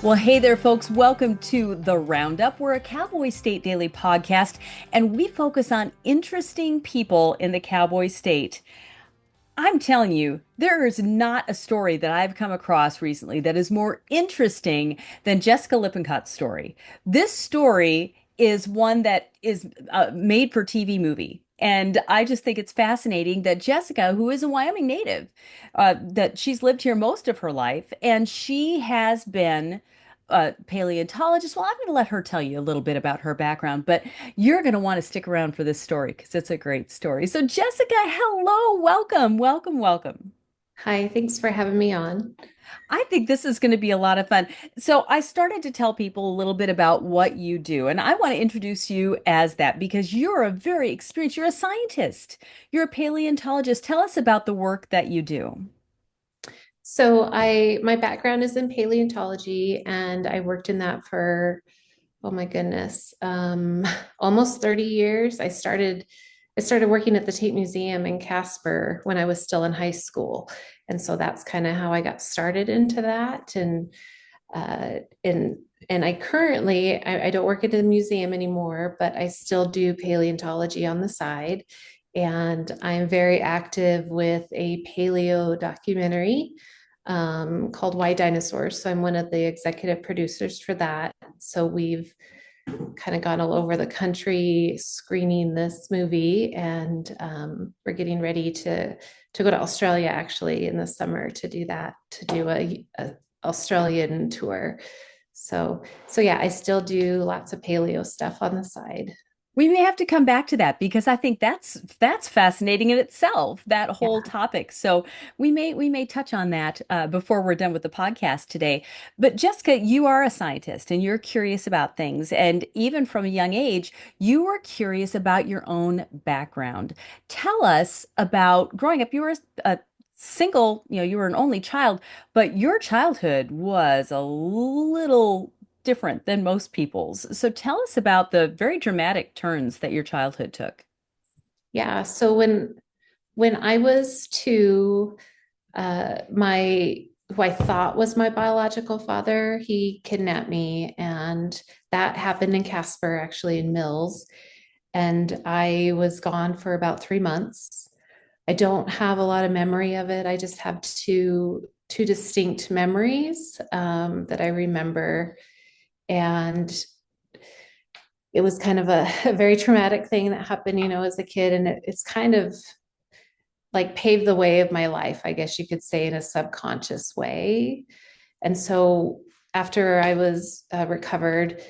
Well, hey there, folks. Welcome to the Roundup. We're a Cowboy State Daily podcast, and we focus on interesting people in the Cowboy State. I'm telling you, there is not a story that I've come across recently that is more interesting than Jessica Lippincott's story. This story is one that is made for TV movie. And I just think it's fascinating that Jessica, who is a Wyoming native, that she's lived here most of her life, and she has been a paleontologist. Well, I'm going to let her tell you a little bit about her background, but you're going to want to stick around for this story because it's a great story. So, Jessica, hello, welcome, welcome, welcome. Hi, thanks for having me on. I think this is going to be a lot of fun. So, I started to tell people a little bit about what you do, and I want to introduce you as that because you're a very experienced, you're a scientist, you're a paleontologist. Tell us about the work that you do. My background is in paleontology and I worked in that for, oh my goodness, almost 30 years. I started working at the Tate Museum in Casper when I was still in high school. And so that's kind of how I got started into that. Uh, and and I don't work at the museum anymore, but I still do paleontology on the side. And I'm very active with a paleo documentary called Why Dinosaurs. So I'm one of the executive producers for that. So we've kind of gone all over the country screening this movie, and we're getting ready to go to Australia actually in the summer to do that, to do a Australian tour. So yeah, I still do lots of paleo stuff on the side. We may have to come back to that because I think that's fascinating in itself, that whole Yeah. topic. So we may touch on that before we're done with the podcast today. But Jessica, you are a scientist and you're curious about things, and even from a young age, you were curious about your own background. Tell us about growing up. You were a single, you were an only child, but your childhood was a little different than most people's. So tell us about the very dramatic turns that your childhood took. Yeah. So when I was two, my who I thought was my biological father, he kidnapped me, and that happened in Casper, actually in Mills. And I was gone for about 3 months. I don't have a lot of memory of it. I just have two distinct memories that I remember, and it was kind of a very traumatic thing that happened, as a kid, and it's kind of like paved the way of my life, I guess you could say, in a subconscious way. And so after I was recovered,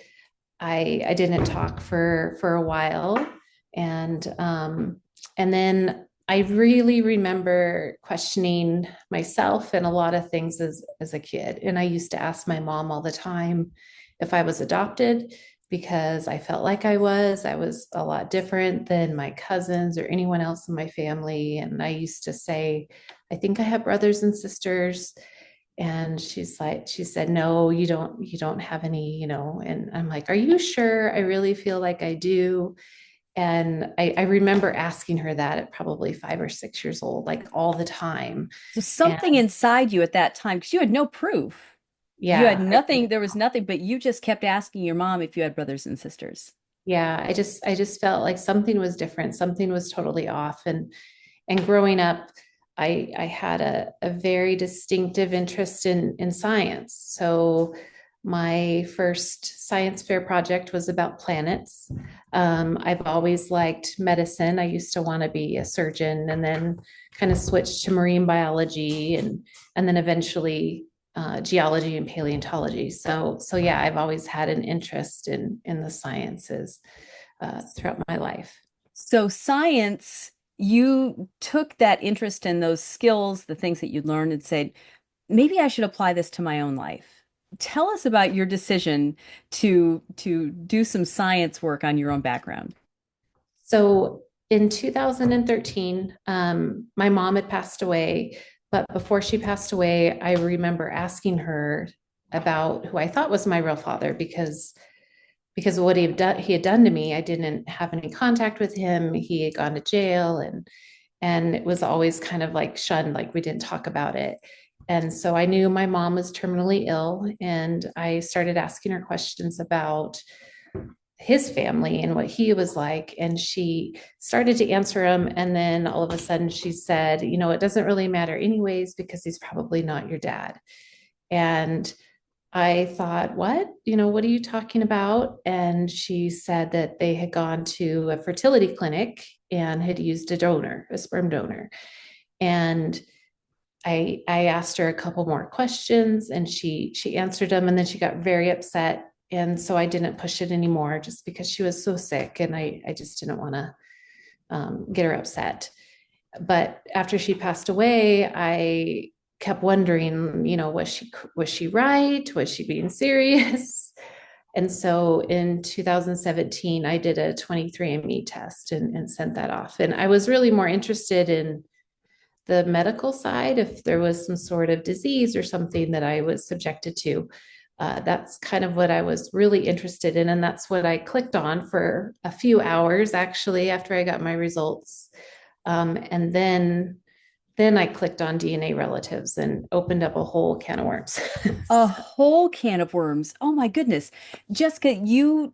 I didn't talk for a while, and then I really remember questioning myself and a lot of things as a kid. And I used to ask my mom all the time if I was adopted, because I felt like I was a lot different than my cousins or anyone else in my family. And I used to say, I think I have brothers and sisters. And she said, no, you don't have any. And I'm like, are you sure? I really feel like I do. And I remember asking her that at probably 5 or 6 years old, like all the time. So And something inside you at that time, because you had no proof. You had yeah, I nothing, did. there was nothing, but you just kept asking your mom if you had brothers and sisters. Yeah, I just felt like something was different, something was totally off. And growing up, I had a very distinctive interest in science. So my first science fair project was about planets. I've always liked medicine. I used to want to be a surgeon, and then kind of switched to marine biology, and then eventually geology and paleontology. So yeah, I've always had an interest in the sciences throughout my life. So science, you took that interest in those skills, the things that you learned, and said, maybe I should apply this to my own life. Tell us about your decision to do some science work on your own background. So in 2013, my mom had passed away, but before she passed away, I remember asking her about who I thought was my real father, because of what he had done to me. I didn't have any contact with him. He had gone to jail, and it was always kind of like shunned, like we didn't talk about it. And so I knew my mom was terminally ill, and I started asking her questions about his family and what he was like. And she started to answer them. And then all of a sudden she said, it doesn't really matter anyways, because he's probably not your dad. And I thought, what? What are you talking about? And she said that they had gone to a fertility clinic and had used a sperm donor. And I asked her a couple more questions, and she answered them, and then she got very upset. And so I didn't push it anymore, just because she was so sick, and I just didn't want to get her upset. But after she passed away, I kept wondering, was she right? Was she being serious? And so in 2017, I did a 23andMe test and sent that off. And I was really more interested in the medical side, if there was some sort of disease or something that I was subjected to. That's kind of what I was really interested in. And that's what I clicked on for a few hours, actually, after I got my results. And then I clicked on DNA relatives and opened up a whole can of worms. A whole can of worms. Oh my goodness. Jessica, you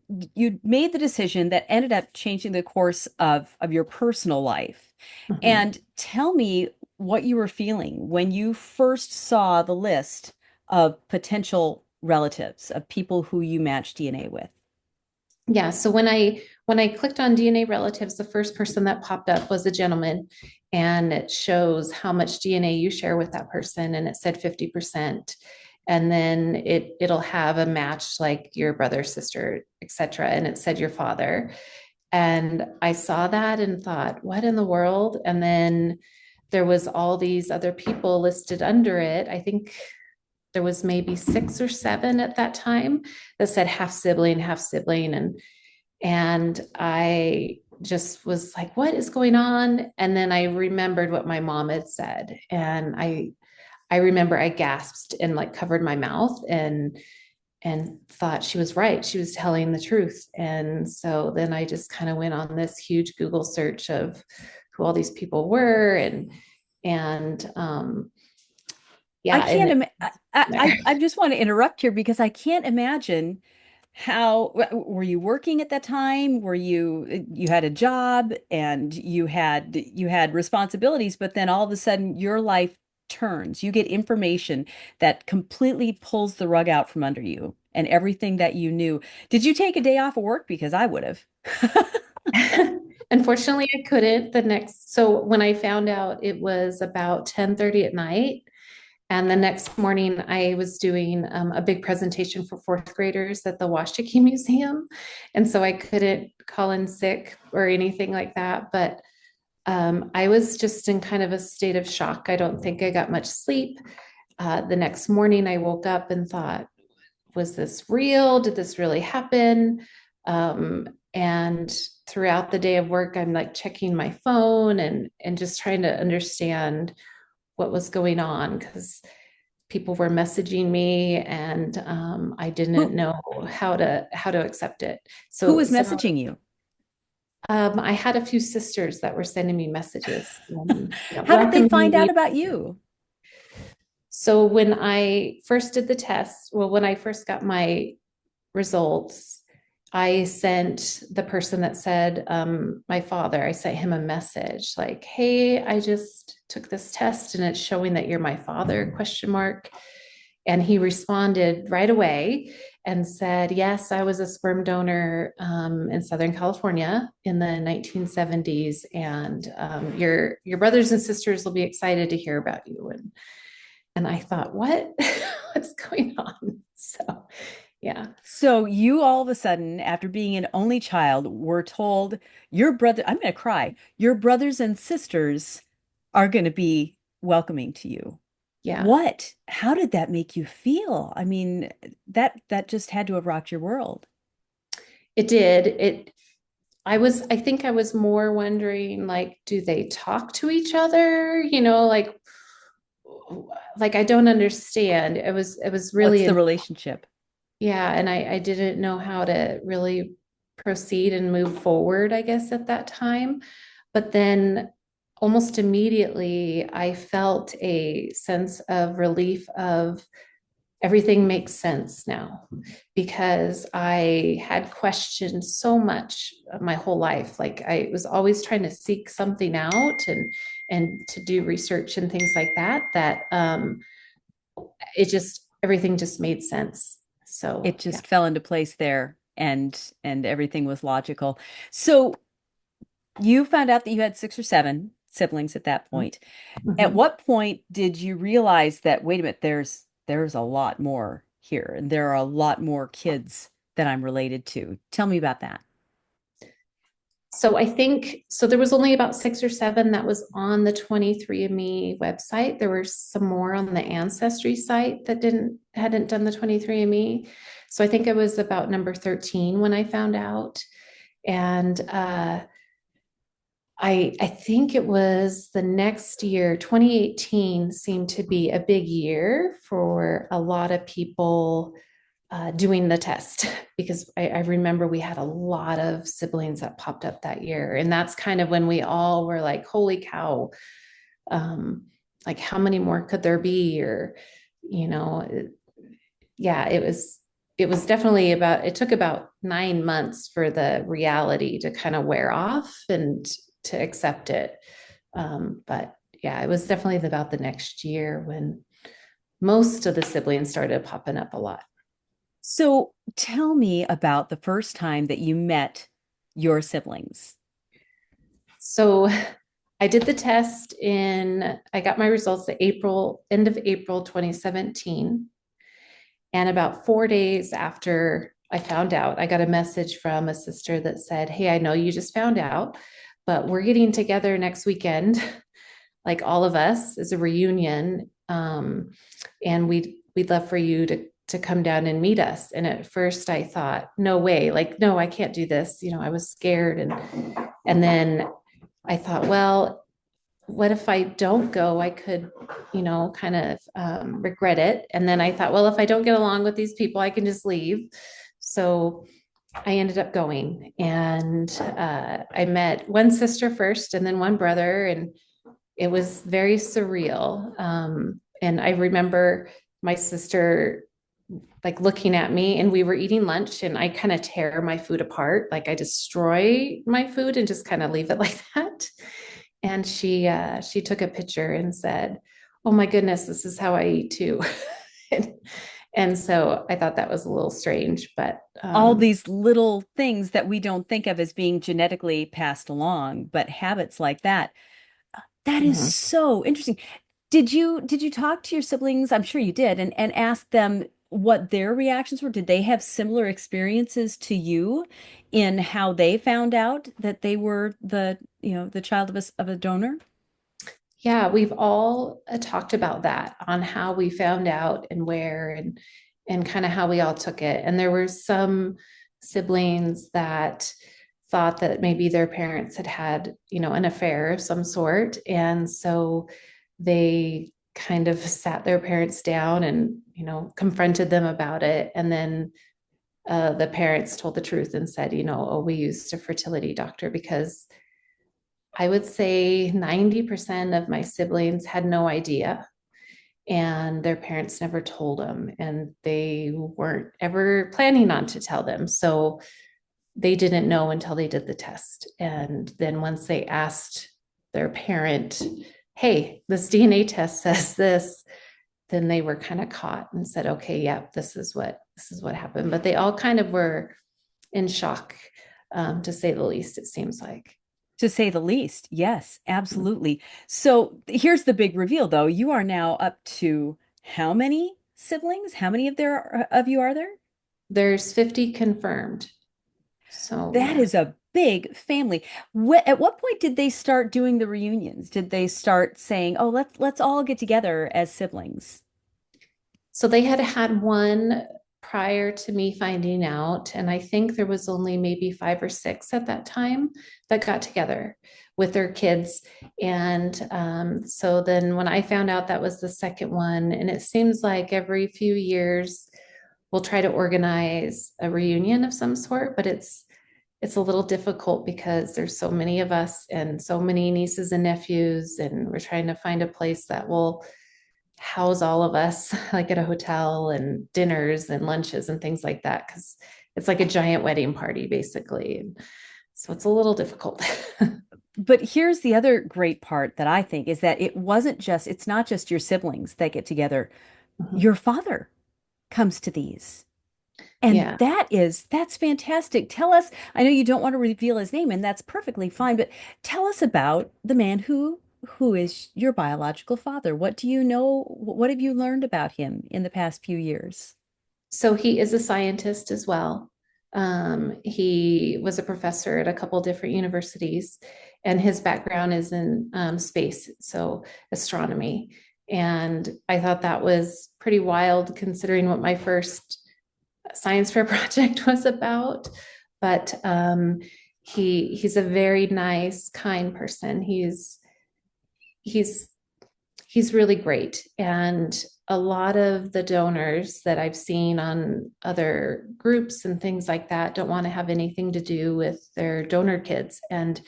made the decision that ended up changing the course of your personal life. Mhm. And tell me what you were feeling when you first saw the list of potential relatives of people who you match DNA with. Yeah, so when I clicked on DNA relatives, the first person that popped up was a gentleman, and it shows how much DNA you share with that person, and it said 50%. And then it'll have a match like your brother, sister, etc. And it said your father. And I saw that and thought, what in the world? And then there was all these other people listed under it. I think there was maybe 6 or 7 at that time that said half sibling, half sibling. And I just was like, what is going on? And then I remembered what my mom had said. And I remember I gasped and like covered my mouth and thought she was right. She was telling the truth. And so then I just kind of went on this huge Google search of who all these people were, and I yeah, can't and Im I just want to interrupt here because I can't imagine how were you working at that time? Were you had a job and you had responsibilities, but then all of a sudden your life turns. You get information that completely pulls the rug out from under you and everything that you knew. Did you take a day off of work? Because I would have. unfortunately I couldn't so when I found out, it was about 10:30 at night. And the next morning, I was doing a big presentation for fourth graders at the Washakie Museum. And so I couldn't call in sick or anything like that. But I was just in kind of a state of shock. I don't think I got much sleep. The next morning, I woke up and thought, was this real? Did this really happen? And throughout the day of work, I'm like checking my phone and just trying to understand what was going on, because people were messaging me, and I didn't Who know how to accept it. who So was messaging you? I had a few sisters that were sending me messages, How did they welcoming find me. out about you? So when I first did the test, well, when I first got my results, I sent the person that said, my father, I sent him a message like, hey, I just took this test and it's showing that you're my father, question mark. And he responded right away and said, yes, I was a sperm donor in Southern California in the 1970s. And your brothers and sisters will be excited to hear about you. And I thought, what? What's going on? So, yeah. So you all of a sudden, after being an only child, were told your brother, I'm going to cry, your brothers and sisters are going to be welcoming to you. Yeah. What? How did that make you feel? I mean, that just had to have rocked your world. It did. I think I was more wondering, like, do they talk to each other? Like I don't understand. It was What's really, the relationship? yeah. And I didn't know how to really proceed and move forward, I guess, at that time. But then almost immediately I felt a sense of relief of everything makes sense now, because I had questioned so much of my whole life. Like I was always trying to seek something out and to do research and things like that, it just everything just made sense. It So yeah. just fell into place there and everything was logical. So you found out that you had 6 or 7 siblings at that point. At Mhm. what point did you realize that, wait a minute, there's a lot more here and there are a lot more kids that I'm related to? Tell me about that. So I think so there was only about 6 or 7 that was on the 23andMe website. There were some more on the Ancestry site that didn't hadn't done the 23andMe. So I think it was about number 13 when I found out. And I think it was the next year, 2018 seemed to be a big year for a lot of people doing the test, because I remember we had a lot of siblings that popped up that year. And that's kind of when we all were like, holy cow, um, like how many more could there be? Or, you know, yeah, it was definitely about, it took about 9 months for the reality to kind of wear off and to accept it. But yeah, it was definitely about the next year when most of the siblings started popping up a lot. So tell me about the first time that you met your siblings. So I did the test I got my results the end of April 2017. And about 4 days after I found out, I got a message from a sister that said, hey, I know you just found out, but we're getting together next weekend, like all of us, as a reunion. And we'd love for you to come down and meet us. And at first I thought, no way, like, no, I can't do this. I was scared. And then I thought, well, what if I don't go? I could, kind of regret it. And then I thought, well, if I don't get along with these people, I can just leave. So I ended up going, and I met one sister first and then one brother, and it was very surreal. And I remember my sister like looking at me, and we were eating lunch, and I kind of tear my food apart. Like I destroy my food and just kind of leave it like that. And she took a picture and said, "Oh my goodness, this is how I eat too." and, and so I thought that was a little strange, but All these little things that we don't think of as being genetically passed along, but habits like that. That is mhm. so interesting. Did you talk to your siblings? I'm sure you did, and ask them what their reactions were. Did they have similar experiences to you in how they found out that they were the child of a donor? Yeah, we've all talked about that, on how we found out and where, and kind of how we all took it. And there were some siblings that thought that maybe their parents had had, an affair of some sort. And so they kind of sat their parents down and, confronted them about it. And then the parents told the truth and said, oh, we used a fertility doctor, because I would say 90% of my siblings had no idea, and their parents never told them, and they weren't ever planning on to tell them. So they didn't know until they did the test. And then once they asked their parent, hey, this DNA test says this, then they were kind of caught and said, okay, yeah, this is what happened. But they all kind of were in shock, to say the least, it seems like. To say the least. Yes, absolutely. So here's the big reveal, though. You are now up to how many siblings? How many of you are there? There's 50 confirmed. So That yeah. is a big family. At what point did they start doing the reunions? Did they start saying, "Oh, let's all get together as siblings"? So they had had one prior to me finding out, and I think there was only maybe 5 or 6 at that time that got together with their kids. And so then when I found out, that was the second one, and it seems like every few years we'll try to organize a reunion of some sort, but it's a little difficult because there's so many of us and so many nieces and nephews, and we're trying to find a place that will house all of us, like at a hotel, and dinners and lunches and things like that, because it's like a giant wedding party, basically. And so it's a little difficult. But here's the other great part that I think is that it's not just your siblings that get together. Your father comes to these. And Yeah. that's fantastic. Tell us, I know you don't want to reveal his name, and that's perfectly fine, but tell us about the man who is your biological father. What do you know? What have you learned about him in the past few years? So he is a scientist as well. He was a professor at a couple different universities, and his background is in space, so astronomy. And I thought that was pretty wild considering what my first science fair project was about. But he's a very nice, kind person. He's he's really great. And a lot of the donors that I've seen on other groups and things like that don't want to have anything to do with their donor kids. And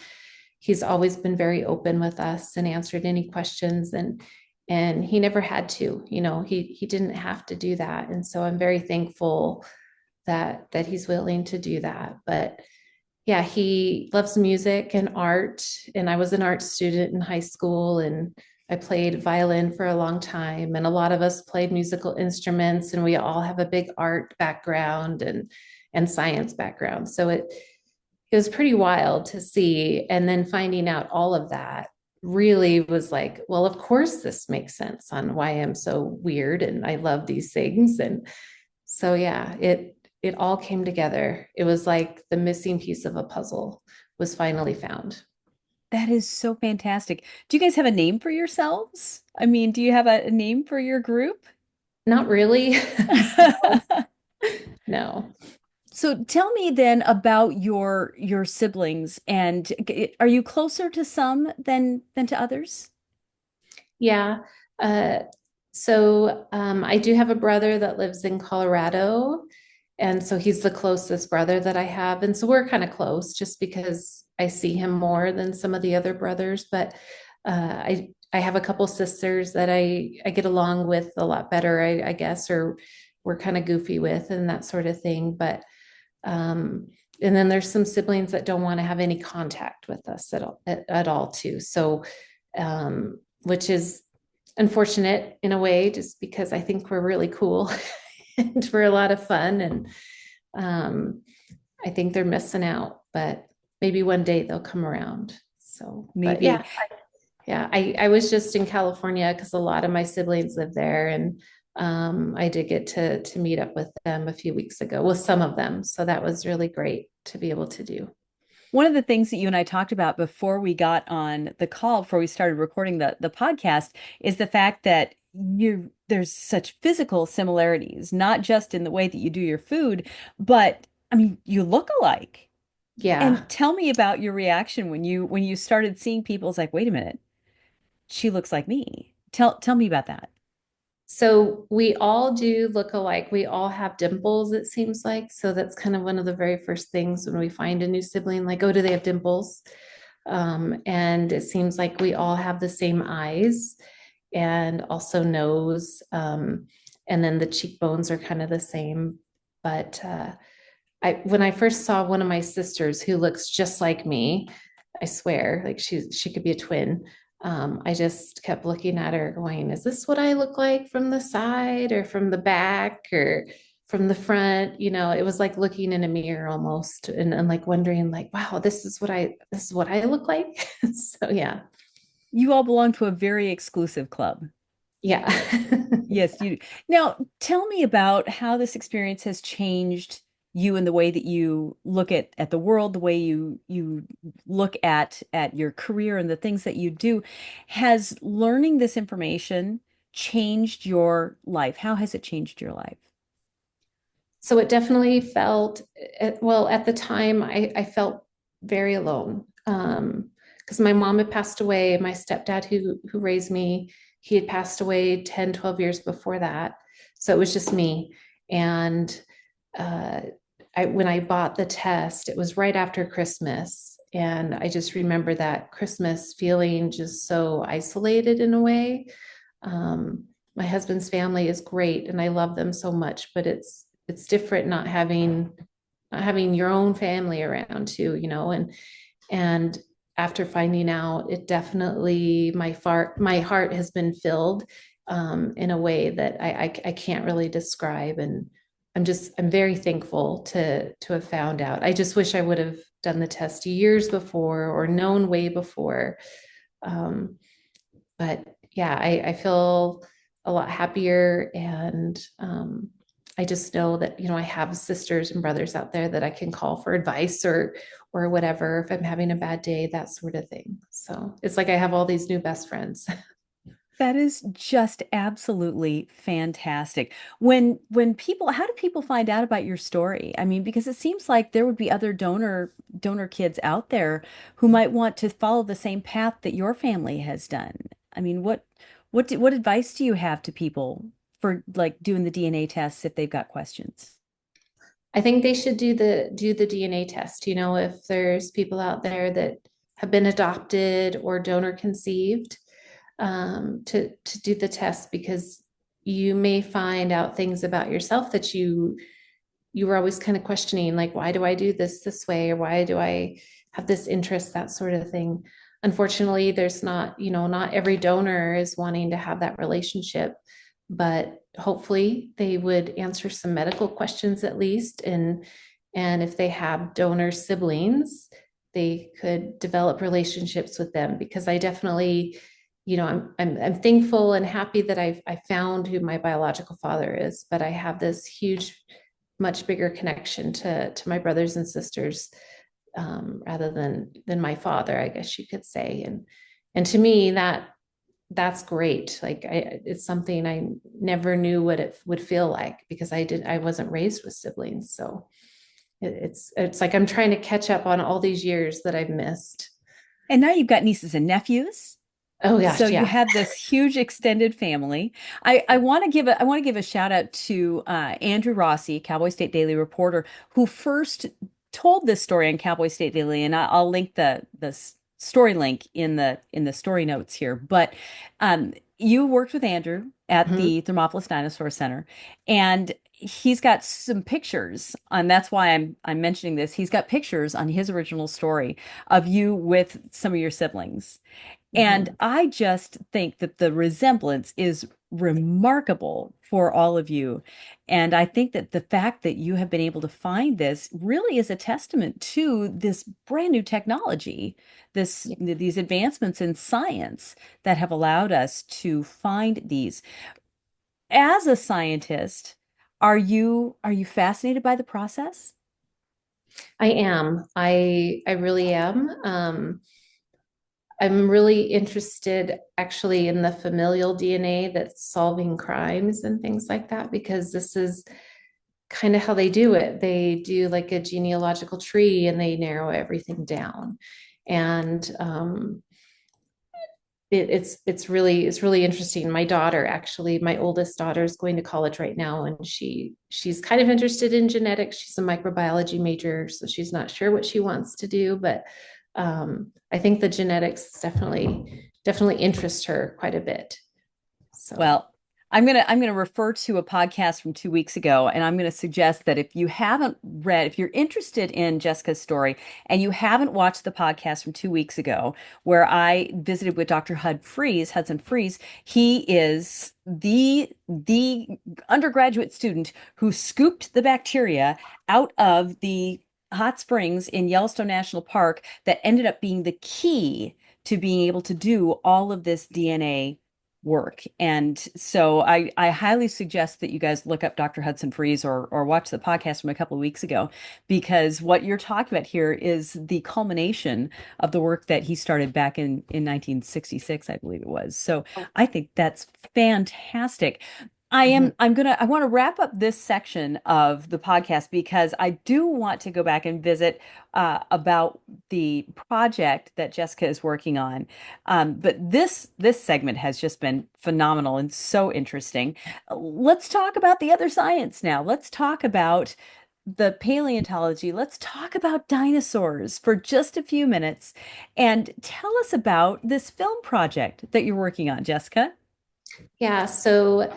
he's always been very open with us and answered any questions. And he never had to, he didn't have to do that. And so I'm very thankful that he's willing to do that. But yeah, he loves music and art. And I was an art student in high school, and I played violin for a long time. And a lot of us played musical instruments, and we all have a big art background and science background. So it was pretty wild to see. And then finding out all of that really was like, well, of course this makes sense on why I'm so weird and I love these things. And so yeah, it all came together. It was like the missing piece of a puzzle was finally found. That is so fantastic. Do you guys have a name for yourselves? I mean, do you have a name for your group? Not really. No. So tell me then about your siblings, and are you closer to some than to others? Yeah. Uh, so I do have a brother that lives in Colorado. And so he's the closest brother that I have. And so we're kind of close just because I see him more than some of the other brothers. But I have a couple sisters that I get along with a lot better, I guess, or we're kind of goofy with and that sort of thing. But and then there's some siblings that don't want to have any contact with us at all too. So which is unfortunate in a way, just because I think we're really cool and we're a lot of fun. And I think they're missing out, but maybe one day they'll come around. So, but Maybe. yeah, I was just in California because a lot of my siblings live there, and I did get to meet up with them a few weeks ago, with some of them. So that was really great to be able to do. One of the things that you and I talked about before we got on the call, before we started recording the podcast, is the fact that there's such physical similarities, not just in the way that you do your food, but I mean, you look alike. Yeah. And tell me about your reaction when you started seeing people's like, wait a minute, she looks like me. Tell me about that. So we all do look alike. We all have dimples, it seems like. So that's kind of one of the very first things when we find a new sibling, like, oh, do they have dimples? And it seems like we all have the same eyes and also nose. And then the cheekbones are kind of the same. But when I first saw one of my sisters who looks just like me, I swear, like she could be a twin. I just kept looking at her going, is this what I look like from the side or from the back or from the front? It was like looking in a mirror almost, and like wondering like, wow, this is what I look like. So yeah. You all belong to a very exclusive club. Yeah. Yes, you. Now, tell me about how this experience has changed you and the way that you look at the world, the way you look at your career and the things that you do. Has learning this information changed your life? How has it changed your life? So it definitely felt, well, at the time, I felt very alone. Because my mom had passed away. My stepdad, who raised me, he had passed away 10, 12 years before that. So it was just me. And uh, when I bought the test, it was right after Christmas. And I just remember that Christmas feeling just so isolated in a way. My husband's family is great and I love them so much, but it's different not having your own family around too, and after finding out, it definitely my heart has been filled in a way that I can't really describe, and I'm very thankful to have found out. I just wish I would have done the test years before or known way before. Um, but yeah, I feel a lot happier, and I just know that I have sisters and brothers out there that I can call for advice or whatever if I'm having a bad day, that sort of thing. So it's like I have all these new best friends. That is just absolutely fantastic. How do people find out about your story? I mean, because it seems like there would be other donor kids out there who might want to follow the same path that your family has done. I mean, what advice do you have to people for like doing the DNA tests if they've got questions? I think they should do the DNA test. If there's people out there that have been adopted or donor conceived, to do the test, because you may find out things about yourself that you were always kind of questioning, like, why do I do this way, or why do I have this interest, that sort of thing. Unfortunately, there's not every donor is wanting to have that relationship, but hopefully they would answer some medical questions at least, and if they have donor siblings, they could develop relationships with them, because I definitely, I'm thankful and happy that I found who my biological father is, but I have this huge, much bigger connection to my brothers and sisters, rather than my father, I guess you could say. And to me, that's great. Like, it's something I never knew what it would feel like, because I wasn't raised with siblings. So it's like I'm trying to catch up on all these years that I've missed. And now you've got nieces and nephews. Oh So gosh, you yeah. have this huge extended family. I want to give a shout out to Andrew Rossi, Cowboy State Daily reporter, who first told this story on Cowboy State Daily, and I'll link the story link in the story notes here. But you worked with Andrew at Mhm. the Thermopolis Dinosaur Center, and he's got some pictures, and that's why I'm mentioning this. He's got pictures on his original story of you with some of your siblings. And Mhm. I just think that the resemblance is remarkable for all of you. And I think that the fact that you have been able to find this really is a testament to this brand new technology, Yeah. these advancements in science that have allowed us to find these. As a scientist, are you fascinated by the process? I am. I really am. I'm really interested actually in the familial DNA that's solving crimes and things like that, because this is kind of how they do it. They do like a genealogical tree and they narrow everything down. And it's really interesting. My daughter, actually, my oldest daughter, is going to college right now, and she's kind of interested in genetics. She's a microbiology major, so she's not sure what she wants to do, but I think the genetics definitely interest her quite a bit. So Well, I'm gonna refer to a podcast from 2 weeks ago, and I'm gonna suggest that if you're interested in Jessica's story and you haven't watched the podcast from 2 weeks ago, where I visited with Dr. Hudson Freeze, he is the undergraduate student who scooped the bacteria out of the hot springs in Yellowstone National Park that ended up being the key to being able to do all of this DNA work. And so I highly suggest that you guys look up Dr. Hudson Freeze or watch the podcast from a couple of weeks ago, because what you're talking about here is the culmination of the work that he started back in 1966, I believe it was. So I think that's fantastic. mhm. I want to wrap up this section of the podcast because I do want to go back and visit about the project that Jessica is working on. But this segment has just been phenomenal and so interesting. Let's talk about the other science now. Let's talk about the paleontology, let's talk about dinosaurs for just a few minutes and tell us about this film project that you're working on, Jessica. Yeah, so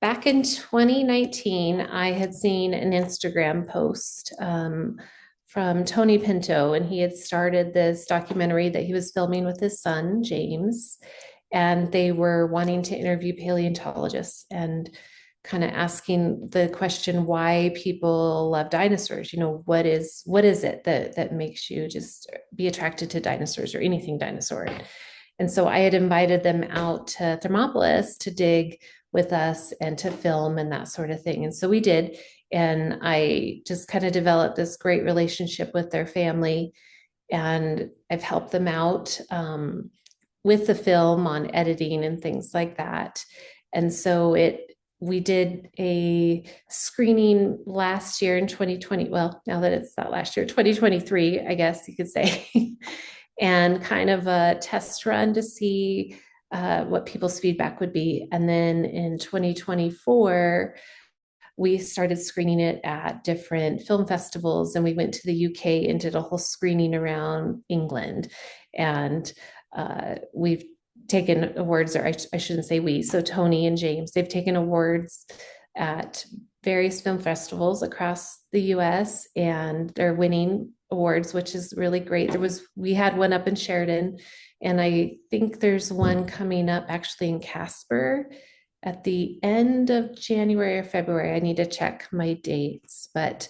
back in 2019, I had seen an Instagram post from Tony Pinto, and he had started this documentary that he was filming with his son, James, and they were wanting to interview paleontologists and kind of asking the question why people love dinosaurs. What is it that makes you just be attracted to dinosaurs or anything dinosaur? And so I had invited them out to Thermopolis to dig with us and to film and that sort of thing. And so we did. And I just kind of developed this great relationship with their family. And I've helped them out with the film on editing and things like that. And so we did a screening last year in 2020. Well, now that it's not last year, 2023, I guess you could say. And kind of a test run to see what people's feedback would be. And then in 2024, we started screening it at different film festivals, and we went to the UK and did a whole screening around England. And we've taken awards, or I shouldn't say we, so Tony and James, they've taken awards at various film festivals across the US, and they're winning awards, which is really great. We had one up in Sheridan, and I think there's one coming up actually in Casper at the end of January or February. I need to check my dates, but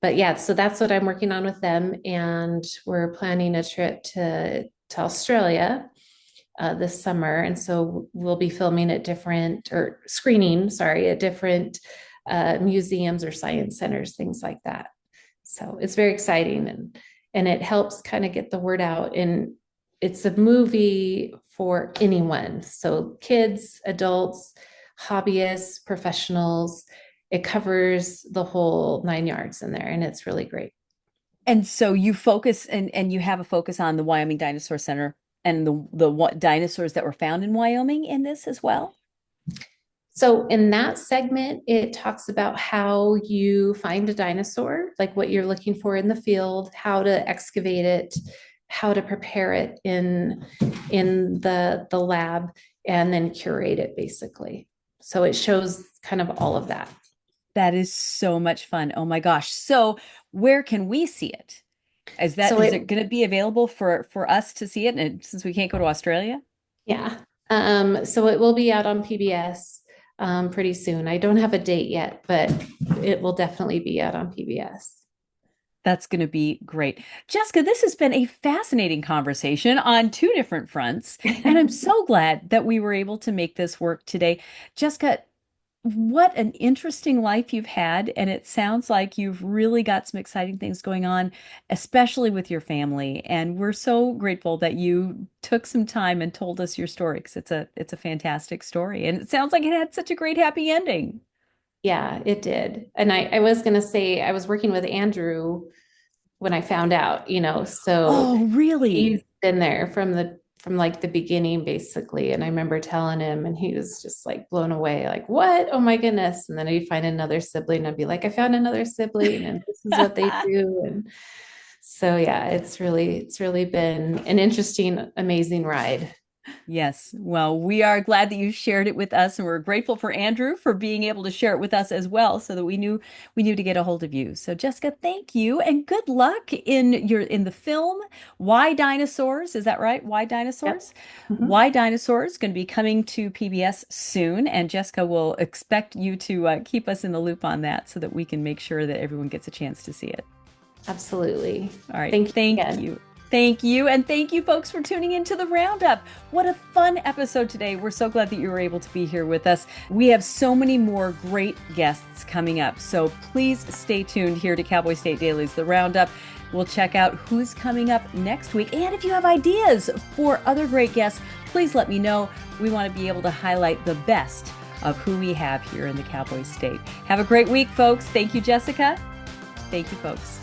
yeah, so that's what I'm working on with them, and we're planning a trip to Australia this summer, and so we'll be filming at screening, sorry, at different museums or science centers, things like that. So it's very exciting, and it helps kind of get the word out. And it's a movie for anyone, so kids, adults, hobbyists, professionals. It covers the whole 9 yards in there, and it's really great. And so you focus and you have a focus on the Wyoming Dinosaur Center and the what dinosaurs that were found in Wyoming in this as well. So in that segment, it talks about how you find a dinosaur, like what you're looking for in the field, how to excavate it, how to prepare it in the lab, and then curate it basically. So it shows kind of all of that. That is so much fun. Oh my gosh. So where can we see it? So Is it going to be available for us to see it? And since we can't go to Australia? yeah. So it will be out on PBS pretty soon. I don't have a date yet, but it will definitely be out on PBS. That's going to be great. Jessica, this has been a fascinating conversation on two different fronts, and I'm so glad that we were able to make this work today. Jessica, what an interesting life you've had, and it sounds like you've really got some exciting things going on, especially with your family. And we're so grateful that you took some time and told us your story because it's a fantastic story, and it sounds like it had such a great happy ending. Yeah, it did. And I was going to say, I was working with Andrew when I found out, so Oh, he's really? been there from like the beginning, basically. And I remember telling him, and he was just like blown away, like, what? Oh my goodness. And then I'd find another sibling. I'd be like, I found another sibling, and this is what they do. And so, yeah, it's really been an interesting, amazing ride. Yes. Well, we are glad that you shared it with us, and we're grateful for Andrew for being able to share it with us as well, so that we knew to get a hold of you. So, Jessica, thank you, and good luck in the film. Why Dinosaurs? Is that right? Why Yep. Dinosaurs? Mhm. Why Dinosaurs going to be coming to PBS soon, and Jessica will expect you to keep us in the loop on that, so that we can make sure that everyone gets a chance to see it. Absolutely. All right. Thank you Thank again. you. Thank you. And thank you, folks, for tuning into the Roundup. What a fun episode today. We're so glad that you were able to be here with us. We have so many more great guests coming up. So please stay tuned here to Cowboy State Daily's The Roundup. We'll check out who's coming up next week. And if you have ideas for other great guests, please let me know. We want to be able to highlight the best of who we have here in the Cowboy State. Have a great week, folks. Thank you, Jessica. Thank you, folks.